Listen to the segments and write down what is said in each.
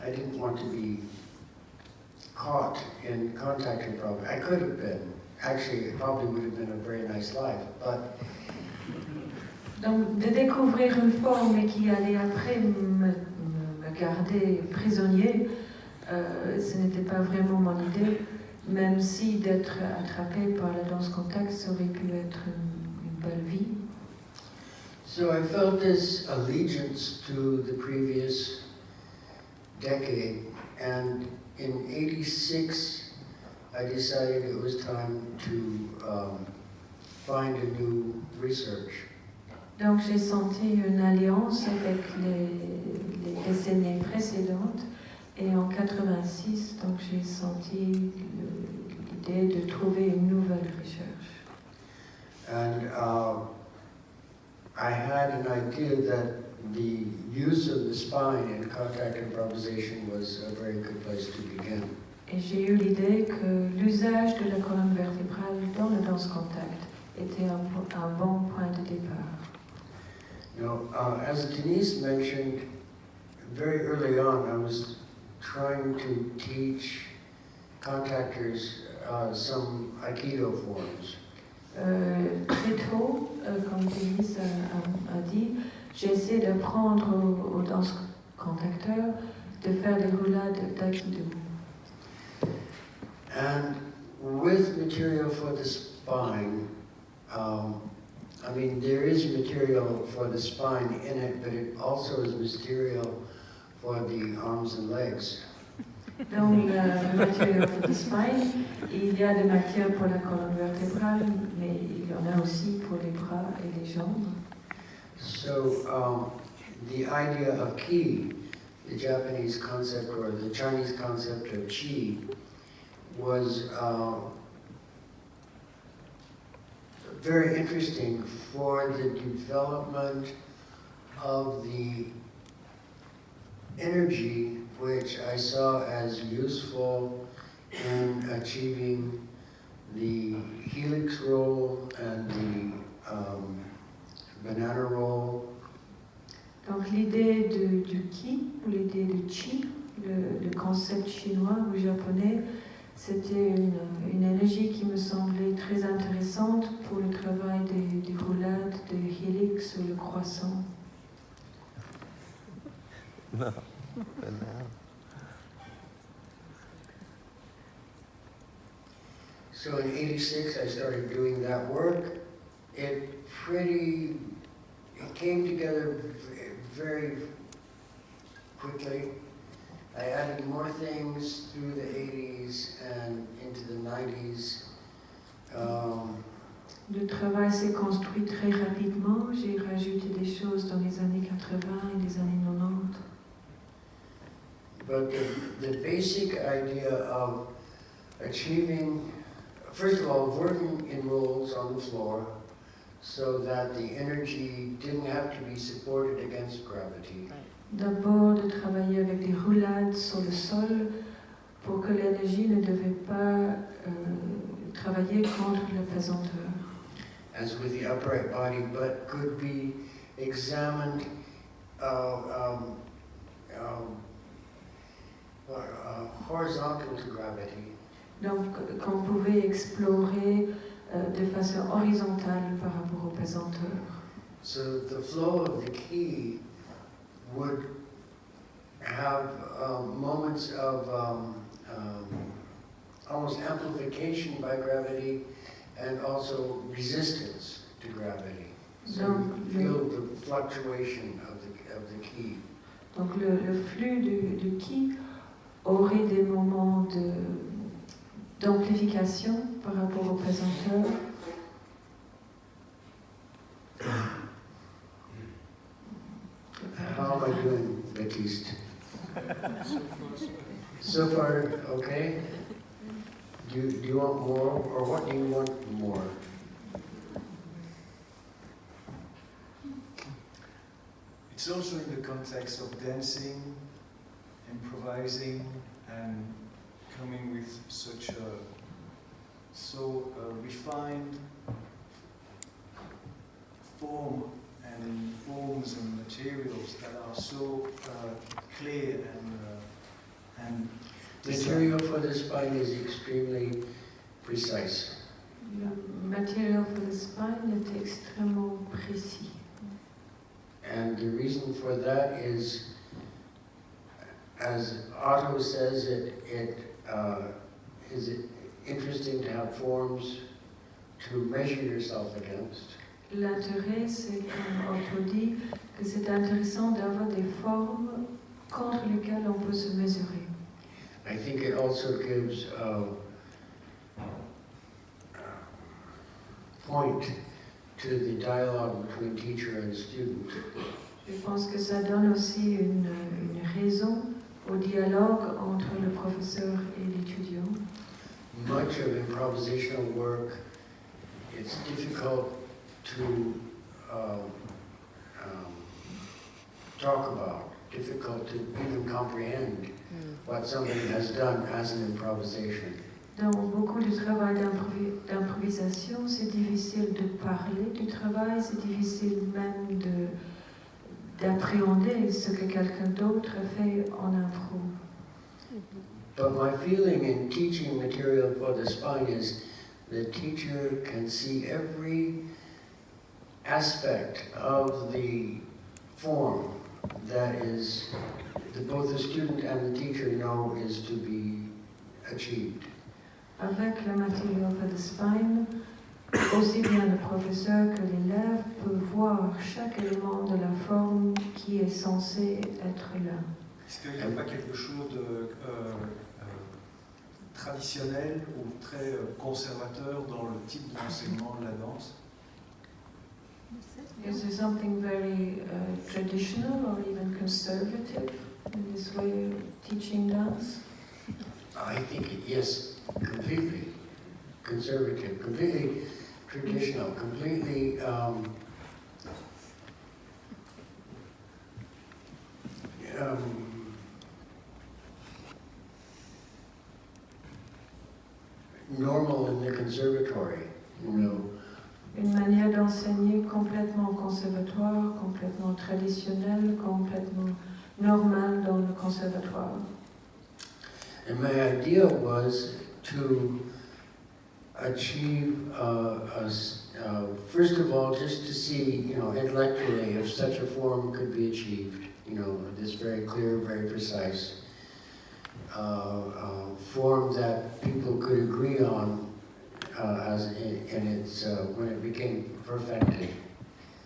I didn't want to be caught in contact improv. I could have been. Actually, it probably would have been a very nice life, but... Donc, de découvrir une forme qui allait après me garder prisonnier, ce n'était pas vraiment mon idée, même si d'être attrapé par la danse contact, ça aurait pu être une belle vie. So I felt this allegiance to the previous decade, and in '86, I decided it was time to find a new research. Donc j'ai senti une alliance avec les décennies précédentes, et en 86, donc j'ai senti l'idée de trouver une nouvelle recherche. And I had an idea that the use of the spine in contact improvisation was a very good place to begin. Et j'ai eu l'idée que l'usage de la colonne vertébrale dans le danse contact était un bon point de départ. Now, as Denise mentioned, very early on, I was trying to teach contactors some Aikido forms. Très tôt, comme Denise a dit, j'ai essayé d'apprendre aux danses contacteurs de faire des roulades d'aïkido. And with material for the spine, I mean, there is material for the spine in it, but it also is material for the arms and legs. Dans le matériau pour the spine, il y a de matière pour la colonne vertébrale, mais il y en a aussi pour les bras et les jambes. So the idea of ki, the Japanese concept or the Chinese concept of chi, was very interesting for the development of the energy which I saw as useful in achieving the helix roll and the banana roll. Donc l'idée du ki, ou l'idée du chi, le concept chinois ou japonais, c'était une énergie qui me semblait très intéressante pour le travail des roulades, de helix ou le croissant. No, banana. So in '86, I started doing that work. It came together very quickly. I added more things through the 80s and into the 90s. Le travail s'est construit très rapidement. J'ai rajouté des choses dans les années 80 et les années 90. But the basic idea of achieving, first of all, working in rolls on the floor so that the energy didn't have to be supported against gravity. D'abord de travailler avec des roulades sur le sol pour que l'énergie ne devait pas travailler contre la pesanteur. As with the upright body, but could be examined horizontal to gravity. Donc qu'on pouvait explorer de façon horizontale par rapport aux pesanteurs. So the flow of the ki would have moments of almost amplification by gravity and also resistance to gravity. So you feel the fluctuation of the ki. Donc le flux du ki aurait des moments d'amplification par rapport aux pesanteurs. How am I doing, Baptiste? So far, okay? Do you want more, or what do you want more? It's also in the context of dancing, improvising, and coming with such a refined forms and material materials that are so clear and Material for the spine is extremely precise. Le matériel pour le spine est extrêmement précis. And the reason for that is, as Otto says, it is interesting to have forms to measure yourself against. L'intérêt, c'est comme Otto dit, que c'est intéressant d'avoir des formes contre lesquelles on peut se mesurer. I think it also gives a point to the dialogue between teacher and student. Je pense que ça donne aussi une raison au dialogue entre le professeur et l'étudiant. Much of improvisational work, it's difficult to talk about, difficult to even comprehend what somebody has done as an improvisation. Dans beaucoup de travail d'improvisation, c'est difficile de parler du travail, c'est difficile même d'appréhender ce que quelqu'un d'autre a fait en impro. But my feeling in teaching material for the spine is the teacher can see every aspect of the form that is, that both the student and the teacher know is to be achieved. Avec le matériel for the spine, aussi bien le professeur que l'élève peut voir chaque élément de la forme qui est censé être là. est-ce qu'il n'y a pas quelque chose de traditionnel ou très conservateur dans le type d'enseignement de la danse? Is there something very traditional or even conservative in this way of teaching dance? I think, yes, completely conservative, completely traditional, completely normal in the conservatory, you know. Une manière d'enseigner complètement conservatoire, complètement traditionnelle, complètement normale dans le conservatoire. And my idea was to achieve, first of all, just to see, you know, intellectually if such a form could be achieved, you know, this very clear, very precise form that people could agree on when it became perfected.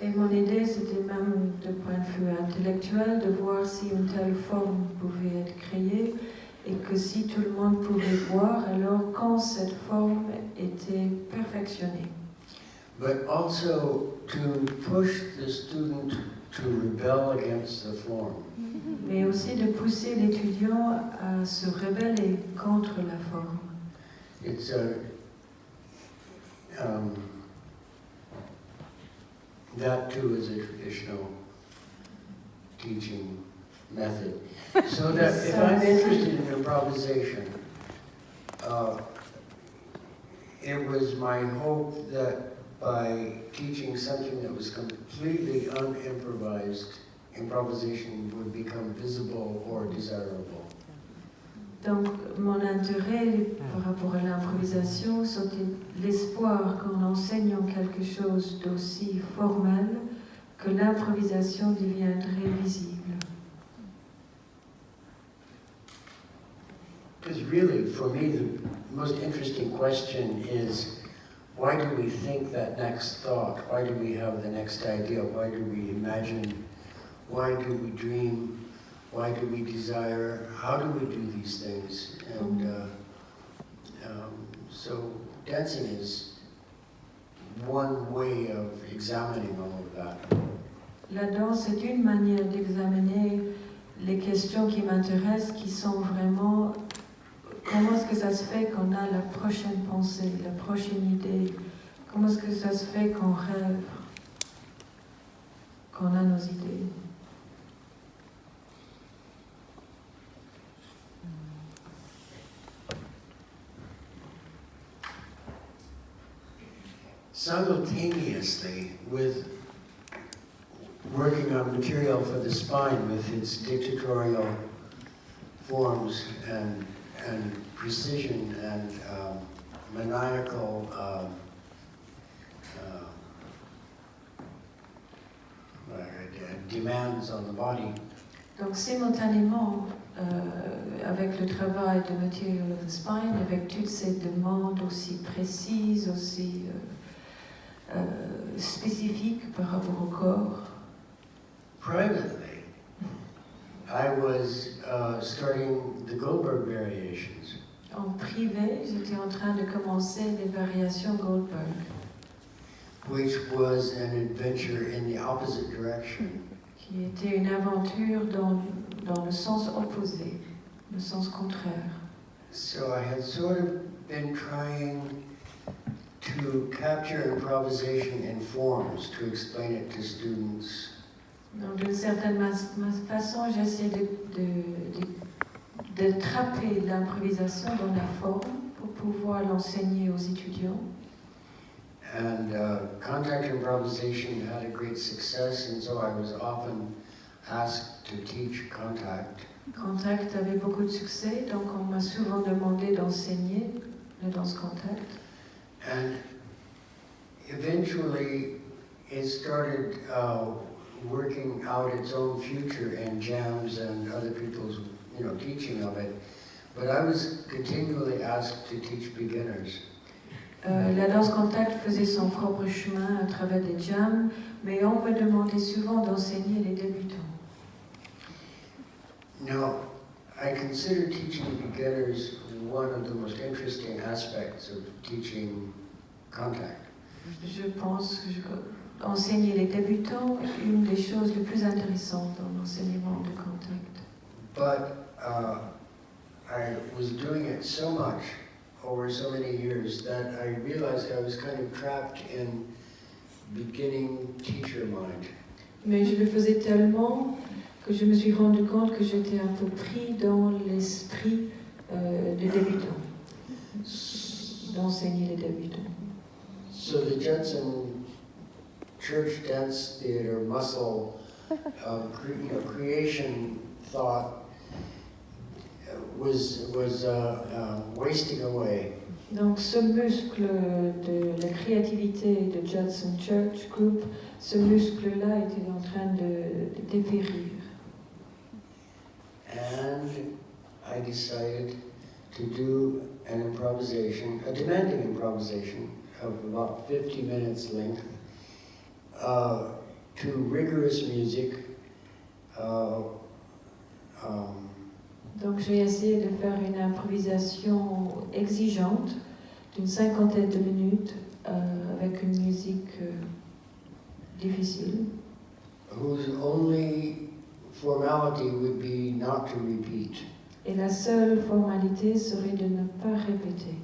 Et mon idée, c'était même, de point de vue intellectuel, de voir si une telle forme pouvait être créée et que si tout le monde pouvait voir, alors quand cette forme était perfectionnée. But also to push the student to rebel against the form. Mais aussi de pousser l'étudiant à se rebeller contre la forme. It's that too is a traditional teaching method. So that if I'm interested in improvisation, it was my hope that by teaching something that was completely unimprovised, improvisation would become visible or desirable. Donc, mon intérêt par rapport à l'improvisation, c'était l'espoir qu'en enseignant quelque chose d'aussi formel, que l'improvisation deviendrait visible. Because really, for me, the most interesting question is, why do we think that next thought? Why do we have the next idea? Why do we imagine? Why do we dream? Why do we desire? How do we do these things? And so dancing is one way of examining all of that. La danse est une manière d'examiner les questions qui m'intéressent, qui sont vraiment comment est-ce que ça se fait qu'on a la prochaine pensée, la prochaine idée, comment est-ce que ça se fait qu'on rêve, qu'on a nos idées. Simultaneously with working on material for the spine with its dictatorial forms and precision and maniacal demands on the body. Donc simultanément, avec le travail de Material of the Spine, avec toutes ces demandes aussi précises, aussi spécifiques par rapport au corps. Privately, I was starting the Goldberg variations. En privé, j'étais en train de commencer les variations Goldberg, Which was an adventure in the opposite direction. qui était une aventure dans le sens opposé, le sens contraire. So I had sort of been trying to capture improvisation in forms, to explain it to students. Donc d'une certaine façon, j'essaie de trapper l'improvisation dans la forme pour pouvoir l'enseigner aux étudiants. And contact improvisation had a great success, and so I was often asked to teach contact. Contact avait beaucoup de succès, donc on m'a souvent demandé d'enseigner le danse contact. And eventually it started working out its own future in jams and other people's teaching of it. But I was continually asked to teach beginners. La danse contact faisait son propre chemin à travers des jams, mais on me demandait souvent d'enseigner les débutants. Now, I consider teaching beginners one of the most interesting aspects of teaching contact. Je pense que enseigner les débutants est une des choses les plus intéressantes dans l'enseignement de contact. But I was doing it so much over so many years that I realized I was kind of trapped in beginning teacher mind. Mais je le faisais tellement que je me suis rendu compte que j'étais un peu pris dans l'esprit des débutants, d'enseigner les débutants. So the Judson Church Dance Theater muscle creation thought was wasting away. Donc ce muscle de la créativité de Judson Church Group, ce muscle-là était en train de dépérir. And I decided to do an improvisation, a demanding improvisation of about 50 minutes length, to rigorous music. Donc j'ai essayé de faire une improvisation exigeante d'une 50aine de minutes avec une musique difficile. Whose only formality would be not to repeat. Et la seule formalité serait de ne pas répéter.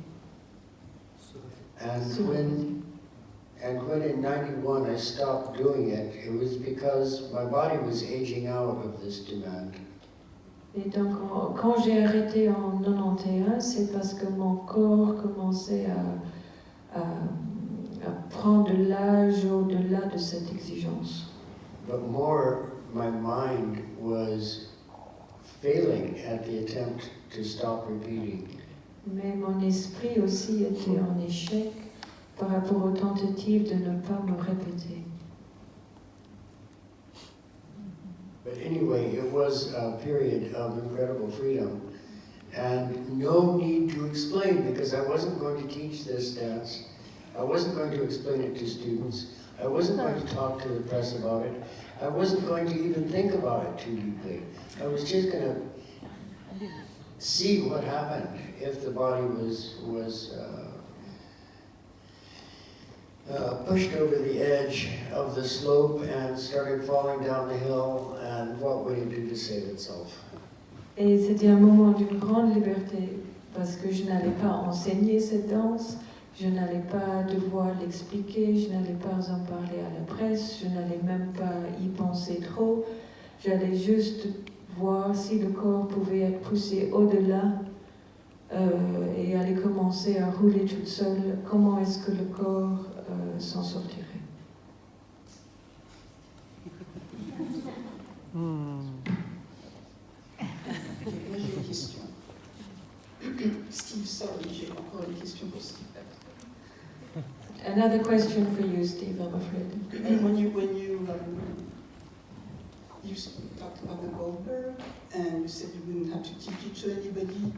And when in 91 I stopped doing it, it was because my body was aging out of this demand. Et donc, quand j'ai arrêté en 91, c'est parce que mon corps commençait à prendre l'âge au-delà de cette exigence. But more, my mind was failing at the attempt to stop repeating. Mais mon esprit aussi était en échec par rapport aux tentatives de ne pas me répéter. But anyway, it was a period of incredible freedom and no need to explain, because I wasn't going to teach this dance. I wasn't going to explain it to students. I wasn't going to talk to the press about it. I wasn't going to even think about it too deeply. I was just going to see what happened if the body was pushed over the edge of the slope and started falling down the hill, and what would it do to save itself? Et c'était un moment d'une grande liberté, parce que je n'allais pas enseigner cette danse, je n'allais pas devoir l'expliquer, je n'allais pas en parler à la presse, je n'allais même pas y penser trop. J'allais juste voir si le corps pouvait être poussé au-delà et aller commencer à rouler toute seule. Comment est-ce que le corps s'en sortirait? Moi j'ai une question. Steve, sorry, j'ai encore une question pour Steve. Another question for you, Steve, I'm afraid. And when you talked about the Goldberg, and you said you wouldn't have to teach it to anybody,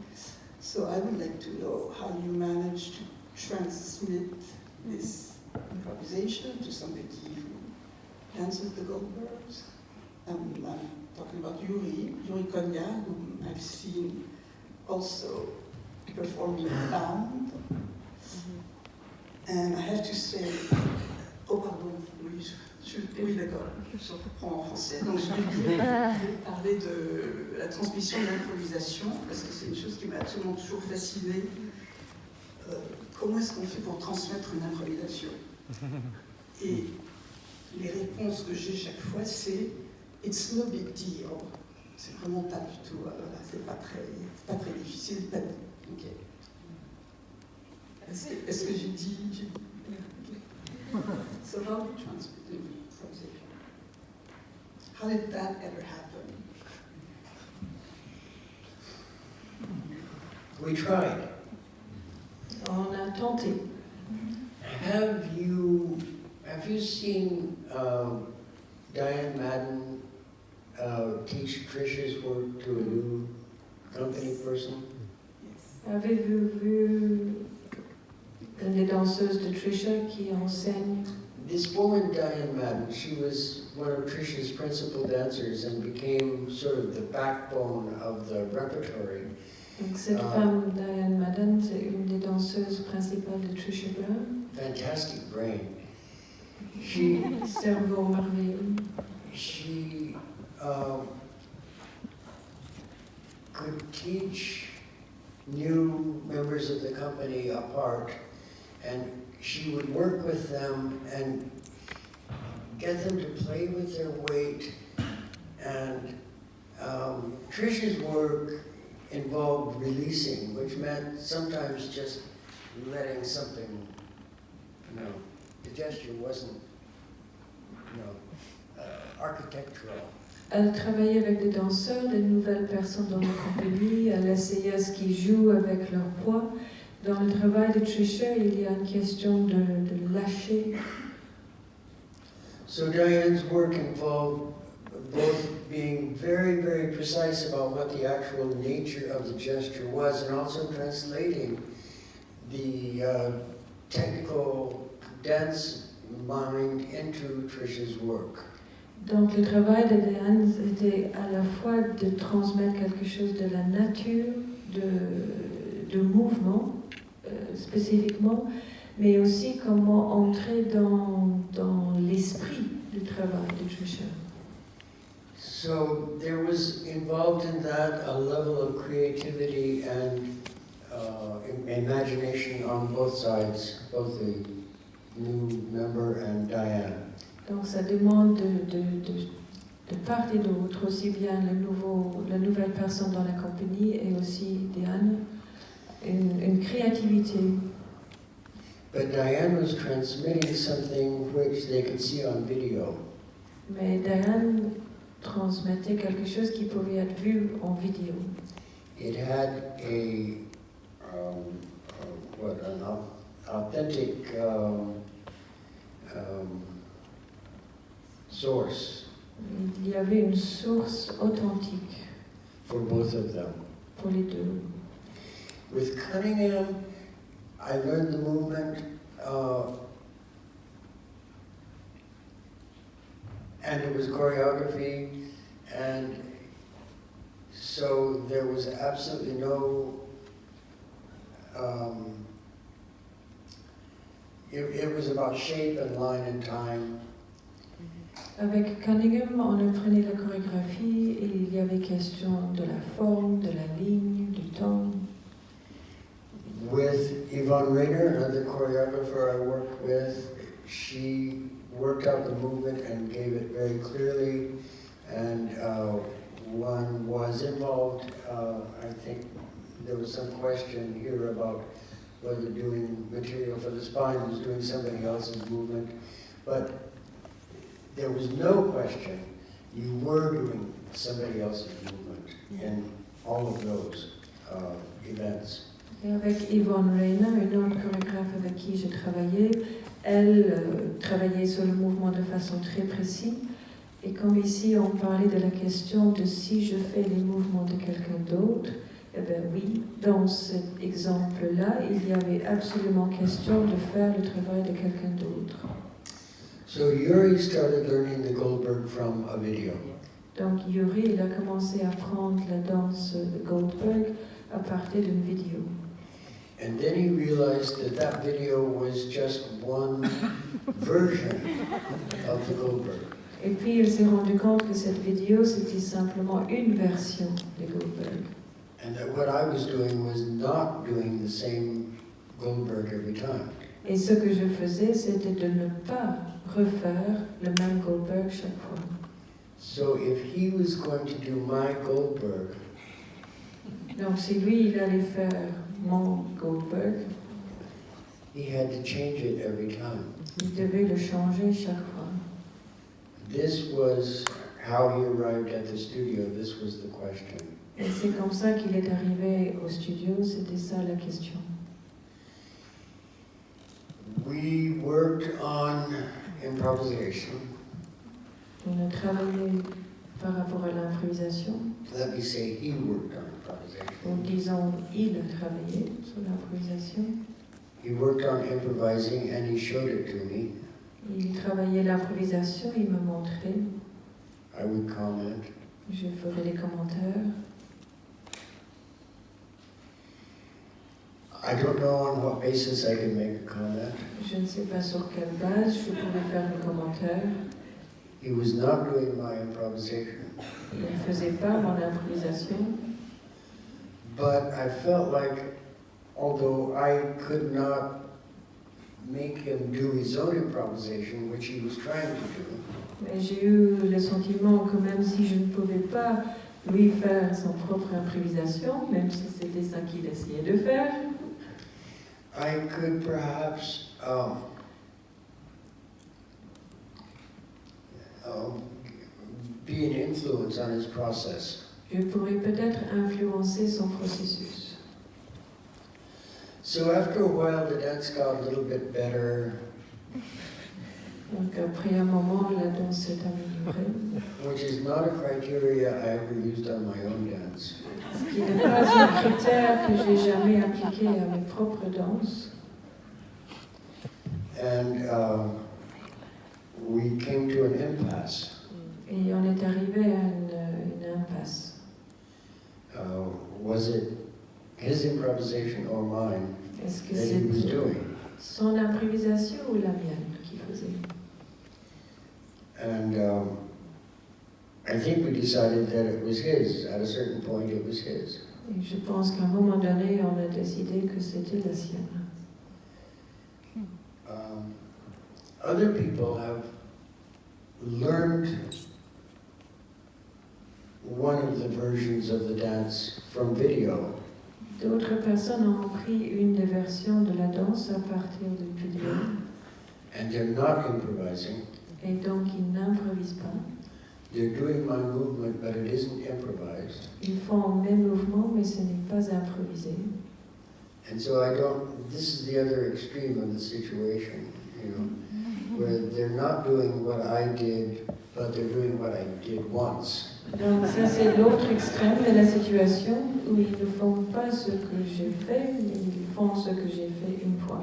so I would like to know how you managed to transmit this improvisation to somebody who dances the Goldbergs. I'm talking about Yuri Konya, whom I've seen also performing band. And I have to say, oh pardon, oui d'accord, je reprends en français. Donc je vais parler de la transmission de l'improvisation, parce que c'est une chose qui m'a absolument toujours fascinée. Comment est-ce qu'on fait pour transmettre une improvisation? Et les réponses que j'ai chaque fois, c'est « it's no big deal ». C'est vraiment pas du tout, c'est pas très difficile. Ok. Est-ce que j'ai dit So how do you transmit the improvisation? How did that ever happen? We tried. On a tenté. Have you seen Diane Madden teach Trisha's work to a new company person? Yes. Avez-vous vu les danseuses de Trisha qui enseignent? This woman, Diane Madden, she was one of Trisha's principal dancers and became sort of the backbone of the repertory. Donc cette femme, Diane Madden, c'est une des danseuses principales de Trisha Brown. Fantastic brain. Cerveau merveilleux. She could teach new members of the company apart, and she would work with them and get them to play with their weight. And Trisha's work involved releasing, which meant sometimes just letting something, the gesture wasn't, architectural. Elle travaillait avec des danseurs, des nouvelles personnes dans la compagnie. Elle essayait ce qu'ils jouent avec leur poids. Dans le travail de Trisha, il y a une question de lâcher. So Diane's work involved both being very, very precise about what the actual nature of the gesture was, and also translating the technical dance mind into Trisha's work. Donc le travail de Diane était à la fois de transmettre quelque chose de la nature, de mouvement spécifiquement, mais aussi comment entrer dans l'esprit du travail de Trisha. So there was involved in that a level of creativity and imagination on both sides, both the new member and Diane. Donc ça demande de part et d'autre, aussi bien la nouvelle personne dans la compagnie et aussi Diane, une créativité. But Diane was transmitting something which they could see on video. Mais Diane transmettait quelque chose qui pouvait être vu en vidéo. It had an authentic source. Il y avait une source authentique For both of them. pour les deux. With Cunningham, I learned the movement, and it was choreography, and so there was absolutely no, it was about shape and line and time. Avec Cunningham, on apprenait la chorégraphie et il y avait question de la forme, de la ligne, du temps. With Yvonne Rader, another choreographer I worked with, she worked out the movement and gave it very clearly, and one was involved. I think there was some question here about whether doing material for the spine was doing somebody else's movement, but there was no question you were doing somebody else's movement in all of those events. Et avec Yvonne Rayner, une autre chorégraphe avec qui j'ai travaillé, elle travaillait sur le mouvement de façon très précise. Et comme ici on parlait de la question de si je fais les mouvements de quelqu'un d'autre, eh bien oui, dans cet exemple-là, il y avait absolument question de faire le travail de quelqu'un d'autre. So Yuri started learning the Goldberg from a video. Donc Yuri, il a commencé à apprendre la danse de Goldberg à partir d'une vidéo. And then he realized that that video was just one version of the Goldberg. Et puis il s'est rendu compte que cette vidéo, c'était simplement une version de Goldberg. And that what I was doing was not doing the same Goldberg every time. Et ce que je faisais, c'était de ne pas refaire le même Goldberg chaque fois. So if he was going to do my Goldberg, Donc si lui, il allait faire mon Goldberg, he had to change it every time. il devait le changer chaque fois. This was how he arrived at the studio. This was the question. Et c'est comme ça qu'il est arrivé au studio, c'était ça la question. We worked on improvisation. On a travaillé par rapport à l'improvisation. Let me say he worked on improvisation. En disant, il a travaillé sur l'improvisation. He worked on improvising and he showed it to me. Il travaillait l'improvisation, il me montrait. I would comment. Je ferais des commentaires. I don't know on what basis I can make a comment. Je ne sais pas sur quelle base je pouvais faire des commentaires. He was not doing my improvisation. Il ne faisait pas mon improvisation. But I felt like, although I could not make him do his own improvisation, which he was trying to do, Mais j'ai eu le sentiment que même si je ne pouvais pas lui faire son propre improvisation, même si c'était ça qu'il essayait de faire, I could perhaps be an influence on his process. je pourrais peut-être influencer son processus. So after a while, the dance got a little bit better, Donc après un moment, la danse s'est améliorée, which is not a criteria I ever used on my own dance. ce qui n'est pas un critère que j'ai jamais appliqué à mes propres danses. And we came to an impasse. Et on est arrivé à une impasse. Was it his improvisation or mine Est-ce que that he was c'est doing? son improvisation ou la mienne qui faisait? And I think we decided that it was his. At a certain point, it was his. Et je pense qu'à un moment donné, on a décidé que c'était la sienne. Other people have learned one of the versions of the dance from video. D'autres personnes ont pris une des versions de la danse à partir d'une vidéo. And they're not improvising. Et donc, ils n'improvisent pas. They're doing my movement, but it isn't improvised. Ils font mes mouvements, mais ce n'est pas improvisé. And so I don't, this is the other extreme of the situation, you know, where they're not doing what I did, but they're doing what I did once. Donc, ça, c'est l'autre extrême de la situation où ils ne font pas ce que j'ai fait, mais ils font ce que j'ai fait une fois.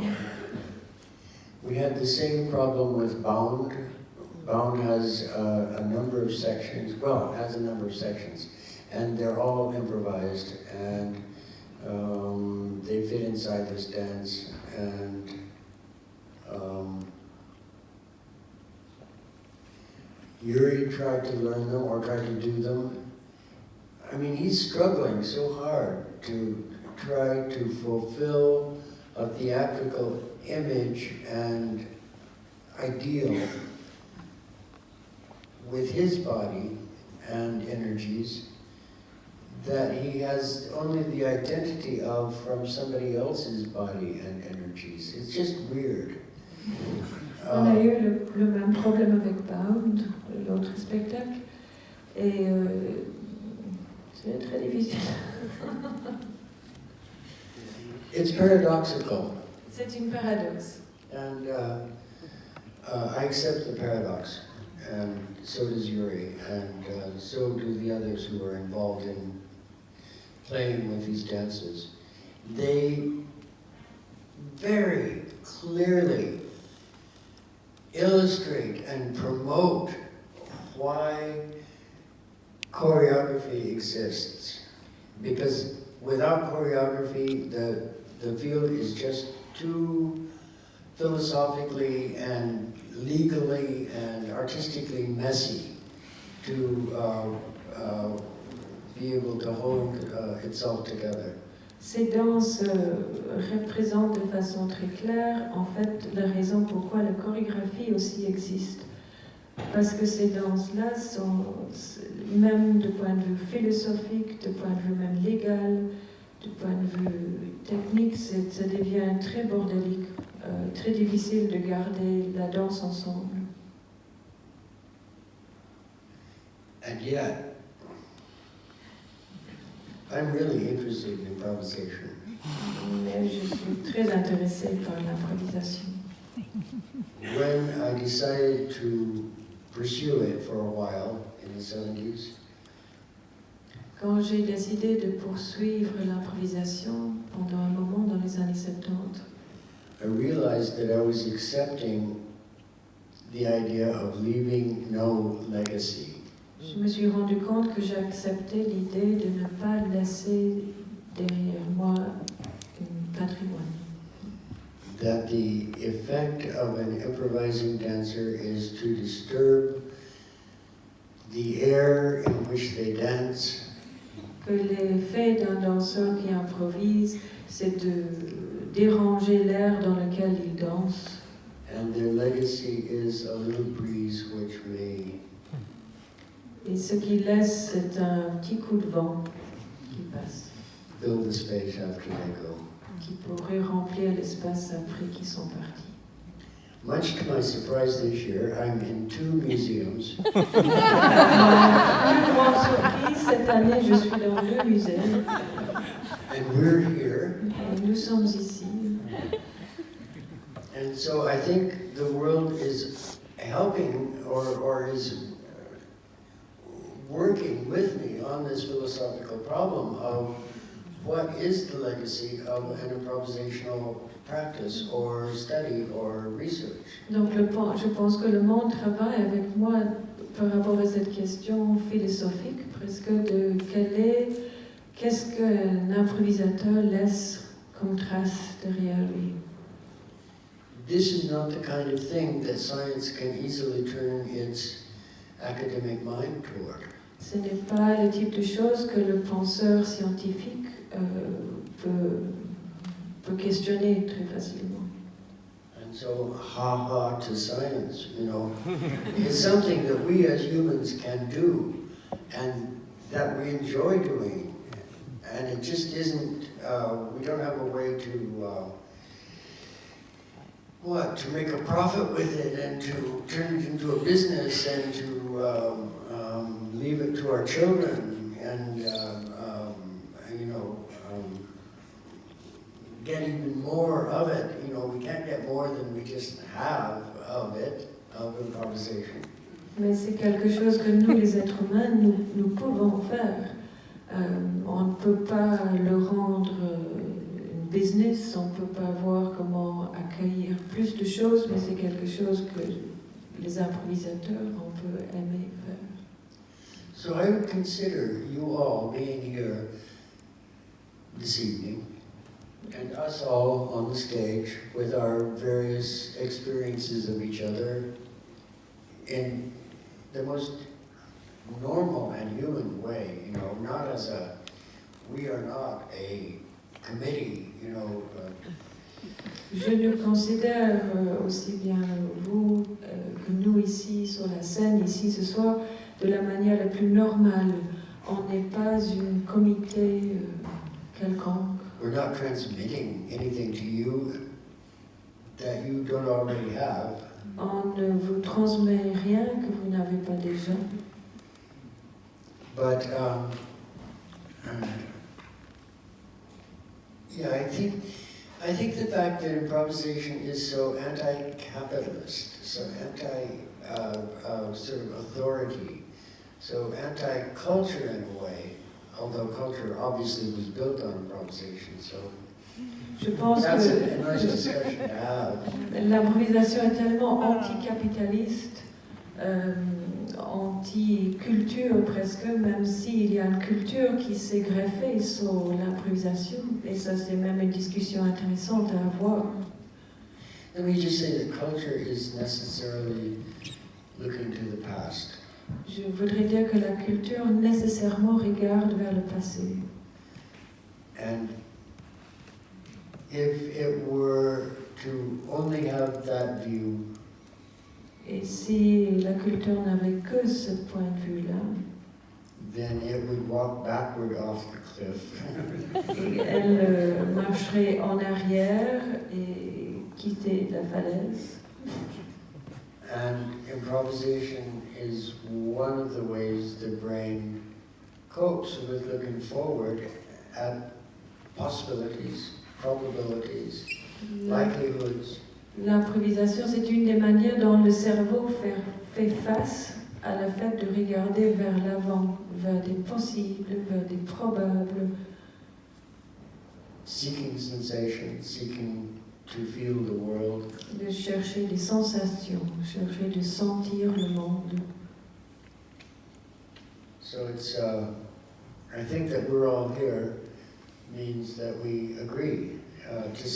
We had the same problem with Bound. Bound has a number of sections, well, it has a number of sections, and they're all improvised, and they fit inside this dance, and Yuri tried to learn them or tried to do them. I mean, he's struggling so hard to try to fulfill a theatrical image and ideal with his body and energies that he has only the identity of from somebody else's body and energies. It's just weird. On a eu le même problème avec Bound, l'autre spectacle. Et c'est très difficile. It's paradoxical, C'est une paradoxe. and I accept the paradox, and so does Yuri, and so do the others who are involved in playing with these dances. They very clearly illustrate and promote why choreography exists. Because without choreography, the field is just too philosophically and legally and artistically messy to be able to hold itself together. Ces danses représentent de façon très claire, en fait, la raison pourquoi la chorégraphie aussi existe. Parce que ces danses-là sont, même de point de vue philosophique, de point de vue même légal, de point de vue technique, ça devient très bordélique, très difficile de garder la danse ensemble. And yet, I'm really interested in improvisation. Mais je suis très intéressée par l'improvisation. When I decided to pursue it for a while in the 70s, Quand j'ai décidé de poursuivre l'improvisation pendant un moment dans les années 70, I realized that I was accepting the idea of leaving no legacy. je me suis rendu compte que j'acceptais l'idée de ne pas laisser derrière moi un patrimoine. That the effect of an improvising dancer is to disturb the air in which they dance, Que l'effet d'un danseur qui improvise, c'est de déranger l'air dans lequel il danse. and their legacy is a little breeze which may Et ce qu'il laisse, c'est un petit coup de vent qui passe, fill the space after they go. qui pourrait remplir l'espace après qu'ils sont partis. Much to my surprise this year, I'm in 2 museums. Plus grande surprise, cette année, je suis dans 2 musées. And we're here, Et nous sommes ici. and so I think the world is helping or is working with me on this philosophical problem of what is the legacy of an improvisational practice or study or research. Donc je pense que le monde travaille avec moi par rapport à cette question philosophique, presque de qu'est-ce qu'un improvisateur laisse comme trace derrière lui. This is not the kind of thing that science can easily turn its academic mind toward. Ce n'est pas le type de choses que le penseur scientifique peut questionner très facilement. And so, ha to science, you know. It's something that we as humans can do and that we enjoy doing. And it just isn't, we don't have a way to, to make a profit with it and to turn it into a business and to leave it to our children and, get even more of it. You know, we can't get more than we just have of it, of improvisation. Mais c'est quelque chose que nous, les êtres humains, nous pouvons faire. On ne peut pas le rendre un business, on ne peut pas voir comment accueillir plus de choses, mais c'est quelque chose que les improvisateurs, on peut aimer faire. So I would consider you all being here this evening, and us all on the stage with our various experiences of each other in the most normal and human way, you know, not as we are not a committee, you know. Je le considère aussi bien vous que nous ici sur la scène, ici ce soir, de la manière la plus normale. On n'est pas un comité quelconque. We're not transmitting anything to you that you don't already have. On ne vous transmet rien que vous n'avez pas déjà. But yeah, I think the fact that improvisation is so anti-capitalist, so sort of authority, so anti-culture in a way, although culture obviously was built on improvisation, so Je pense that's que a nice discussion to have. l'improvisation est tellement anticapitaliste, anti-culture presque, même s'il y a une culture qui s'est greffée sur l'improvisation. Et ça, c'est même une discussion intéressante à avoir. Let me just say that culture is necessarily looking to the past. Je voudrais dire que la culture nécessairement regarde vers le passé. And if it were to only have that view, Et si la culture n'avait que ce point de vue-là, then it would walk backward off the cliff. et elle marcherait en arrière et quitter la falaise. And improvisation is one of the ways the brain copes with looking forward at possibilities, probabilities, likelihoods. L'improvisation, c'est une des manières dont le cerveau fait face à le fait de regarder vers l'avant, vers des possibles, vers des probables. Seeking sensation, seeking to feel the world. De chercher des sensations, chercher de sentir le monde. So it's, I think that we're all here means that we agree to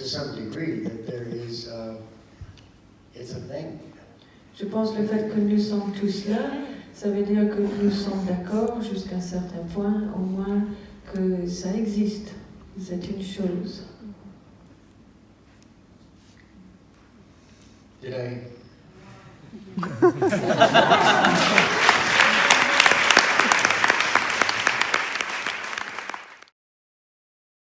some degree that there is, it's a thing. Je pense que le fait que nous sommes tous là, ça veut dire que nous sommes d'accord jusqu'à un certain point, au moins que ça existe. C'est une chose. Did I?